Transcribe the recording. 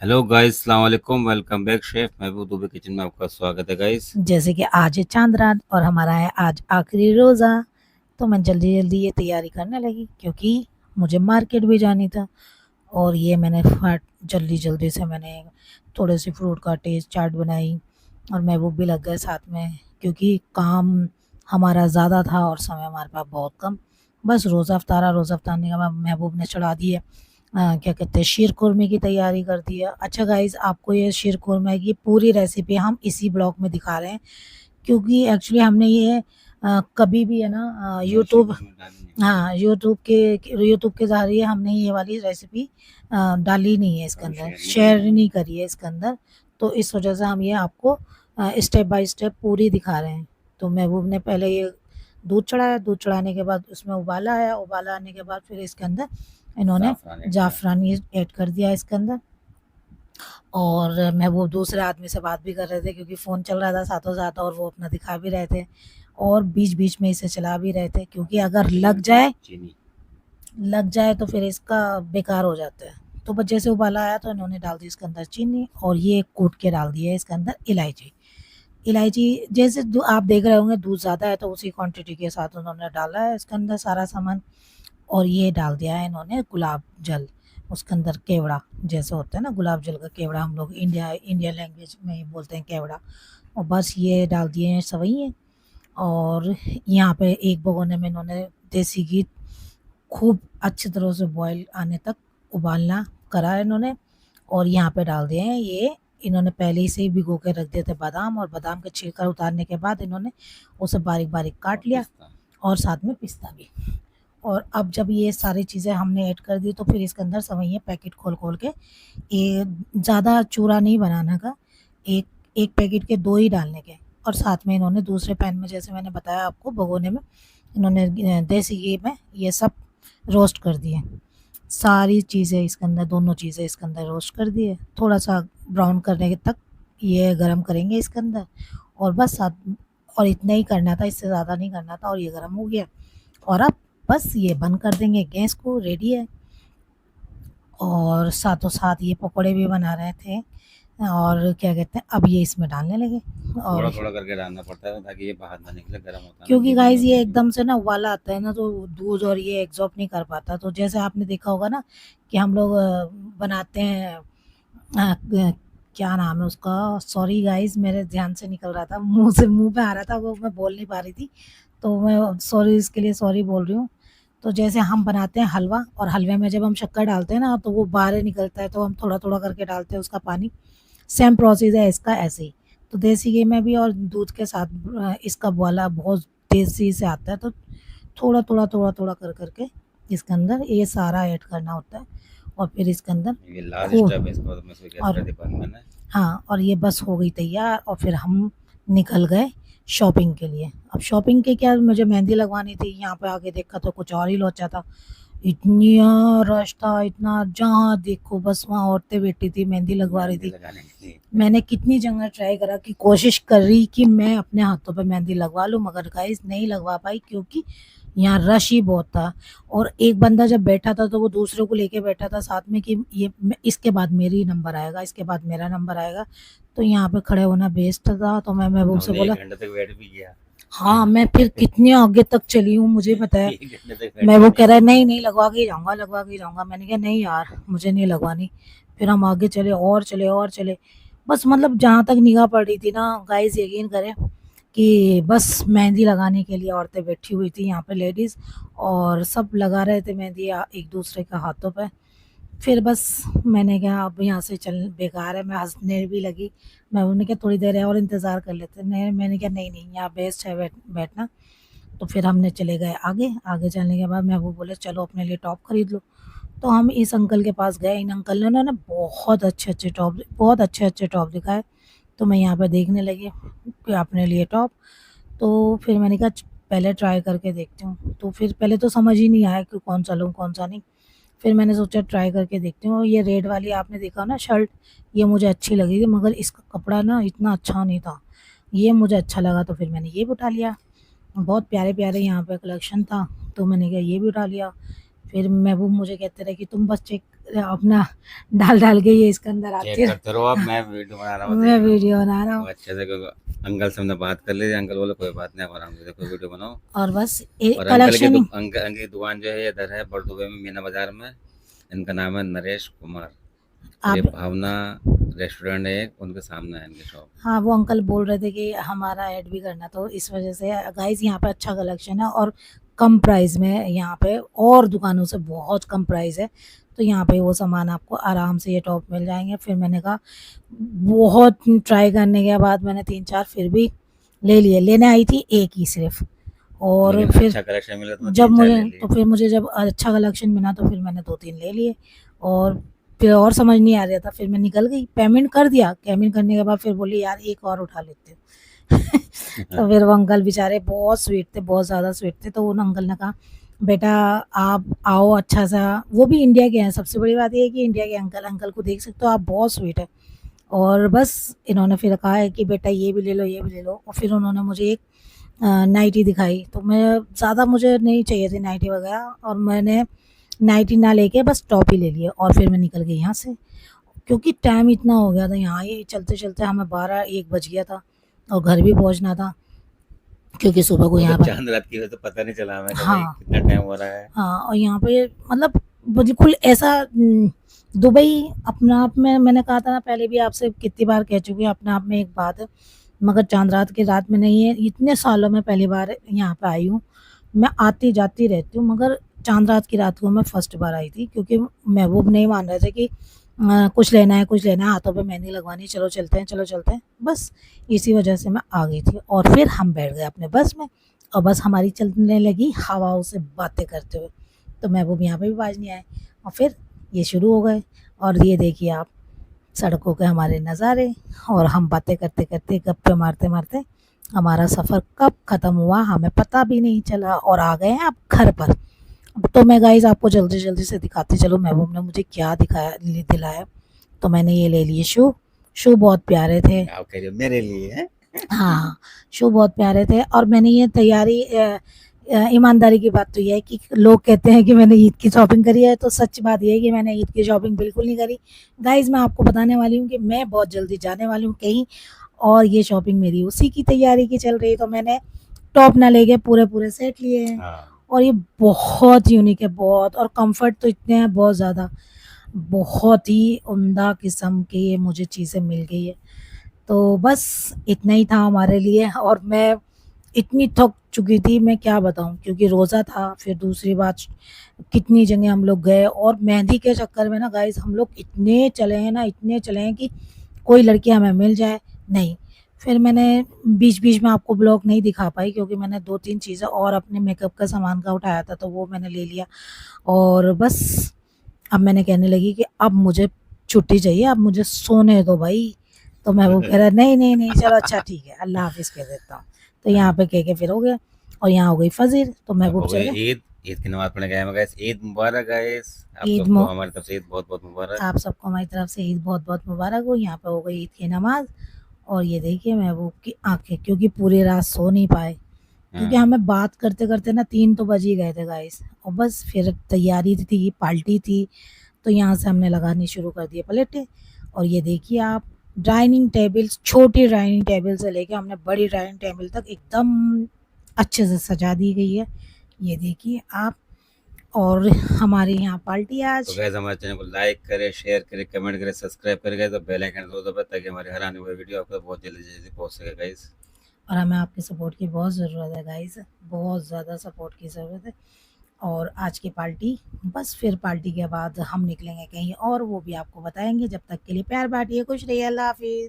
Hello guys, अस्सलाम वालेकुम। Welcome back chef महबूब Dubey kitchen में आपका स्वागत है गाइस। जैसे कि आज है चांद रात और हमारा है आज आखिरी रोज़ा। तो मैं जल्दी जल्दी ये तैयारी करने लगी क्योंकि मुझे मार्केट भी जानी था। और ये मैंने फट जल्दी जल्दी से मैंने थोड़े से फ्रूट का टेस्ट चाट बनाई और महबूब भी लग गए साथ में क्योंकि काम हमारा ज़्यादा था और समय हमारे पास बहुत कम। बस रोज़ा अफ्तारा, रोज़ा अफ्तारने के बाद महबूब ने चढ़ा दिए क्या कहते हैं शीर खुरमे की तैयारी कर दी है। अच्छा गाइज़, आपको ये शीर खुरमे की पूरी रेसिपी हम इसी ब्लॉग में दिखा रहे हैं क्योंकि एक्चुअली हमने ये कभी भी है ना यूट्यूब, हाँ, यूट्यूब के ज़रिए हमने ये वाली रेसिपी डाली नहीं है इसके अंदर, शेयर नहीं करी है इसके अंदर। तो इस वजह से हम ये आपको स्टेप बाय स्टेप पूरी दिखा रहे हैं। तो महबूब ने पहले ये दूध चढ़ाया, दूध चढ़ाने के बाद उसमें उबाला आया, उबाला आने के बाद फिर इसके अंदर इन्होंने जाफ़रान ये ऐड कर दिया इसके अंदर। और महबूब दूसरे आदमी से बात भी कर रहे थे क्योंकि फ़ोन चल रहा था साथों साथ और वो अपना दिखा भी रहे थे और बीच-बीच में इसे चला भी रहे थे क्योंकि अगर लग जाए तो फिर इसका बेकार हो जाता है। तो बस जैसे उबाला आया तो इन्होंने डाल दी इसके अंदर चीनी और ये कूट के डाल दिया है इसके अंदर इलायची। इलायची जैसे आप देख रहे होंगे दूध ज़्यादा है तो उसी क्वांटिटी के साथ उन्होंने डाला है इसके अंदर सारा सामान। और ये डाल दिया है इन्होंने गुलाब जल, उसके अंदर केवड़ा जैसे होता है ना, गुलाब जल का केवड़ा हम लोग इंडिया लैंग्वेज में ही बोलते हैं केवड़ा। और बस ये डाल दिए हैं सवैये। और यहाँ पे एक भगोने में इन्होंने देसी घी खूब अच्छी तरह से बॉयल आने तक उबालना करा है इन्होंने। और यहाँ पे डाल दिए हैं ये, इन्होंने पहले ही से ही भिगो के रख दिए थे बादाम, और बादाम के छिलका उतारने के बाद इन्होंने उसे बारीक बारीक काट लिया और साथ में पिस्ता भी। और अब जब ये सारी चीज़ें हमने ऐड कर दी तो फिर इसके अंदर सवैये पैकेट खोल खोल के, ये ज़्यादा चूरा नहीं बनाना का, एक एक पैकेट के 2 ही डालने के। और साथ में इन्होंने दूसरे पैन में जैसे मैंने बताया आपको भगोने में इन्होंने देसी घी में ये सब रोस्ट कर दिए। सारी चीज़ें इसके अंदर, दोनों चीज़ें इसके अंदर रोस्ट कर दिए, थोड़ा-सा ब्राउन करने के तक ये गरम करेंगे इसके अंदर। और बस साथ, और इतना ही करना था, इससे ज़्यादा नहीं करना था। और ये गरम हो गया और अब बस ये बंद कर देंगे गैस को, रेडी है। और साथों साथ ये पकौड़े भी बना रहे थे और क्या कहते हैं अब ये इसमें डालने लगे। और थोड़ा-थोड़ा करके डालना पड़ता है ताकि ये बाहर ना निकले, गरम होता है ना क्योंकि घी में गाइज़ बहुत ये ज़्यादा। एकदम से ना उबाला आता है ना तो दूध और ये एब्ज़ॉर्ब नहीं कर पाता। तो जैसे आपने देखा होगा ना कि हम लोग बनाते हैं क्या नाम है उसका, सॉरी गाइज़ मेरे ध्यान से निकल रहा था, मुँह पे आ रहा था, वो मैं बोल नहीं पा रही थी। तो मैं सॉरी, इसके लिए सॉरी बोल रही हूँ। तो जैसे हम बनाते हैं हलवा, और हलवे में जब हम शक्कर डालते हैं ना तो वो बाहर निकलता है तो हम थोड़ा-थोड़ा करके डालते हैं उसका पानी। सेम प्रोसेस है इसका ऐसे ही। तो देसी घी में भी और दूध के साथ इसका उबाला बहुत तेज़ी से आता है। तो थोड़ा-थोड़ा, थोड़ा-थोड़ा कर के इसके अंदर ये सारा ऐड करना होता है। और फिर इसके अंदर ये लास्ट खूब, स्टेप है, इसके बाद मैं इसको गैस और पे बंद करना है। हाँ, और ये बस हो गई तैयार और फिर हम निकल गए शॉपिंग के लिए। अब शॉपिंग के क्या, मुझे मेहंदी लगवानी थी, यहाँ पे आके देखा तो कुछ और ही लोचा था। इतना रश था, इतना, जहाँ देखो बस वहाँ औरतें बैठी थी मेहंदी लगवा रही मेहंदी थी। लगाने के लिए। मैंने कितनी जगह ट्राई करा कि कोशिश कर रही कि मैं अपने हाथों पे मेहंदी लगवा लूँ, मगर गाइस नहीं लगवा पाई क्योंकि यहाँ रश ही बहुत था। और एक बंदा जब बैठा था तो वो दूसरे को लेके बैठा था साथ में कि ये इसके बाद मेरी नंबर आएगा, इसके बाद मेरा नंबर आएगा। तो यहाँ पे खड़े होना बेस्ट था। तो मैं महबूब से हमने बोला, 1 घंटे तक वेट भी किया। हाँ, मैं फिर कितने आगे तक चली हूँ मुझे पता है। 1 घंटे तक वेट मैं, किया, वो नहीं कह रहा है मिली। नहीं नहीं लगवा के ही जाऊँगा, लगवा के ही जाऊँगा। मैंने कहा नहीं यार मुझे नहीं लगवानी। फिर हम आगे चले और चले और चले। बस मतलब जहाँ तक निगाह पड़ रही थी ना गाइस, यकीन करें कि बस मेहंदी लगाने के लिए औरतें बैठी हुई थी यहाँ पे लेडीज़, और सब लगा रहे थे मेहंदी एक दूसरे के हाथों पे। फिर बस मैंने कहा अब यहाँ से चल बेकार है, मैं हँसने भी लगी। मैं उन्होंने कहा थोड़ी देर है और इंतज़ार कर लेते हैं। नहीं, मैंने कहा नहीं नहीं यहाँ बेस्ट है बैठना। तो फिर हमने चले गए आगे, आगे चलने के बाद मैं वो बोले चलो अपने लिए टॉप खरीद लो। तो हम इस अंकल के पास गए, इन अंकल ने ना बहुत अच्छे अच्छे टॉप दिखाए। तो मैं यहाँ पे देखने लगी कि अपने लिए टॉप। तो फिर मैंने कहा पहले ट्राई करके देखती हूँ। तो फिर पहले तो समझ ही नहीं आया कि कौन सा लूँ कौन सा नहीं। फिर मैंने सोचा ट्राई करके देखती हूँ। ये रेड वाली आपने देखा ना शर्ट, ये मुझे अच्छी लगी थी मगर इसका कपड़ा ना इतना अच्छा नहीं था। ये मुझे अच्छा लगा तो फिर मैंने ये भी उठा लिया। बहुत प्यारे-प्यारे यहाँ पे कलेक्शन था, तो मैंने कहा ये भी उठा लिया। फिर महबूब मुझे कहते रहे कि तुम बस चेक अपना डाल के ये इसके अंदर आते चेक करते रहो आप, मैं वीडियो बना रहा हूँ, मैं देख लो। वीडियो बना रहा तो हूँ। अच्छे से अंकल से हमने बात कर ली, अंकल बोले कोई बात नहीं, आप आराम से देखो वीडियो बनाओ। और बस और कलेक्शन अंकल की दुकान जो है इधर है बड़दुबे में, मीना बाजार में। इनका नाम है नरेश कुमार, और ये आप भावना रेस्टोरेंट है एक, उनके सामने है इनकी शॉप। हाँ, वो अंकल बोल रहे थे कि हमारा ऐड भी करना, तो इस वजह से गाइस यहाँ पे अच्छा कलेक्शन है और कम प्राइस में है यहाँ पे, और दुकानों से बहुत कम प्राइस है। तो यहाँ पे वो सामान आपको आराम से ये टॉप मिल जाएंगे। फिर मैंने कहा, बहुत ट्राई करने के बाद मैंने 3-4 फिर भी ले लिए। लेने आई थी एक ही सिर्फ, और लेकिन फिर अच्छा कलेक्शन मिला तो मैं जब 3-4 ले मुझे लिए। तो फिर मुझे जब अच्छा कलेक्शन मिला तो फिर मैंने 2-3 ले लिए। और फिर और समझ नहीं आ रहा था, फिर मैं निकल गई, पेमेंट कर दिया। पेमेंट करने के बाद फिर बोली यार एक और उठा लेते हो। तो फिर वो अंकल बेचारे बहुत स्वीट थे, बहुत ज़्यादा स्वीट थे। तो उन अंकल ने कहा बेटा आप आओ, अच्छा सा, वो भी इंडिया के हैं। सबसे बड़ी बात ये है कि इंडिया के अंकल, अंकल को देख सकते हो आप, बहुत स्वीट है। और बस इन्होंने फिर कहा है कि बेटा ये भी ले लो, ये भी ले लो। और फिर उन्होंने मुझे एक नाइटी दिखाई, तो मैं ज़्यादा मुझे नहीं चाहिए थी नाइटी वगैरह, और मैंने नाइटी ना लेके बस टॉप ही ले लिया। और फिर मैं निकल गई यहाँ से, क्योंकि टाइम इतना हो गया था यहाँ ये चलते चलते, हमें 12-1 बज गया था और घर भी पहुँचना था, क्योंकि सुबह को वो तो यहाँ पर चांद रात की वजह से पता नहीं चला हमें कि भाई हाँ कितना टाइम हो रहा है। हाँ। और यहाँ पे मतलब बिल्कुल ऐसा दुबई अपने आप में, मैंने कहा था ना पहले भी आपसे, कितनी बार कह चुकी हूँ, अपने आप में एक बात है। मगर चांद रात की रात में नहीं है, इतने सालों में पहली बार यहाँ पे आई हूँ। मैं आती जाती रहती हूँ, मगर चांद रात की रात को मैं फर्स्ट बार आई थी, क्योंकि महबूब नहीं मान रहे थे कि कुछ लेना है, कुछ लेना है, हाथों पे मेहंदी लगवानी, चलो चलते हैं, चलो चलते हैं। बस इसी वजह से मैं आ गई थी। और फिर हम बैठ गए अपने बस में, और बस हमारी चलने लगी हवाओं से बातें करते हुए। तो महबूब यहाँ पे भी बाज नहीं आए, और फिर ये शुरू हो गए। और ये देखिए आप, सड़कों के हमारे नज़ारे, और हम बातें करते करते, गप्पे मारते मारते हमारा सफ़र कब ख़त्म हुआ हमें पता भी नहीं चला, और आ गए हैं अब घर पर। तो मैं गाइस आपको जल्दी जल्दी से दिखाती चलो महबूब ने मुझे क्या दिलाया। तो मैंने ये ले लिए शू। शू बहुत प्यारे थे। आप कह रहे हो मेरे लिए है? हाँ, शू बहुत प्यारे थे। और मैंने ये तैयारी ईमानदारी की बात तो ये है कि लोग कहते हैं कि मैंने ईद की शॉपिंग करी है, तो सच बात ये है कि मैंने ईद की शॉपिंग बिल्कुल नहीं करी। गाइस मैं आपको बताने वाली हूँ कि मैं बहुत जल्दी जाने वाली हूँ कहीं, और ये शॉपिंग मेरी उसी की तैयारी की चल रही है। तो मैंने टॉप ना लेके पूरे पूरे सेट लिए हैं, हाँ। और ये बहुत यूनिक है, बहुत। और कंफर्ट तो इतने हैं बहुत ज़्यादा, बहुत ही उम्दा किस्म की ये मुझे चीज़ें मिल गई है। तो बस इतना ही था हमारे लिए। और मैं इतनी थक चुकी थी, मैं क्या बताऊँ, क्योंकि रोज़ा था। फिर दूसरी बात, कितनी जगह हम लोग गए, और मेहंदी के चक्कर में ना गाइस हम लोग इतने चले हैं ना, इतने चले हैं कि कोई लड़की हमें मिल जाए नहीं। फिर मैंने बीच बीच में आपको ब्लॉग नहीं दिखा पाई, क्योंकि मैंने 2-3 चीज़ें और अपने मेकअप का सामान का उठाया था, तो वो मैंने ले लिया। और बस अब मैंने कहने लगी कि अब मुझे छुट्टी चाहिए, अब मुझे सोने दो भाई। तो मैं वो कह रहा नहीं नहीं नहीं, चलो अच्छा ठीक है, अल्लाह हाफिज़ कह देता हूँ। तो यहाँ पे कह के फिर हो गया, और यहाँ हो गई फजर, तो अब महबूब हो चल गई गए। ईद। ईद की नमाज पढ़ने गए हम गाइस। ईद मुबारक गाइस, आप ईद सबको मु हमारी तरफ से ईद बहुत बहुत मुबारक। आप सबको हमारी तरफ से ईद बहुत बहुत मुबारक हो। यहाँ पे हो गई ईद की नमाज। और ये देखिए महबूब की आंखें, क्योंकि पूरी रात सो नहीं पाए, क्योंकि हाँ। हमें बात करते करते ना 3 तो बज ही गए थे गाइस। और बस फिर तैयारी थी, पार्टी थी, तो यहाँ से हमने लगानी शुरू कर दिए प्लेटें। और ये देखिए आप, डाइनिंग टेबल्स, छोटी डाइनिंग टेबल से लेके हमने बड़ी डाइनिंग टेबल तक एकदम अच्छे से सजा दी गई है। ये देखिए आप, और हमारे यहाँ पार्टी तो आज। गाइस हमारे चैनल को लाइक करें, शेयर करें, कमेंट करें, सब्सक्राइब करें गाइस, और बेल आइकन जरूर दबाएं ताकि हमारे हर आने वाली वीडियो आपको बहुत जल्दी जल्दी पहुंच सके गाइस। और हमें आपकी सपोर्ट की बहुत ज़रूरत है गाइस, बहुत ज़्यादा सपोर्ट की ज़रूरत है। और आज की पार्टी, बस फिर पार्टी के बाद हम निकलेंगे कहीं और, वो भी आपको बताएंगे। जब तक के लिए प्यार बांटिए, खुश रहिए, अल्लाह हाफिज़।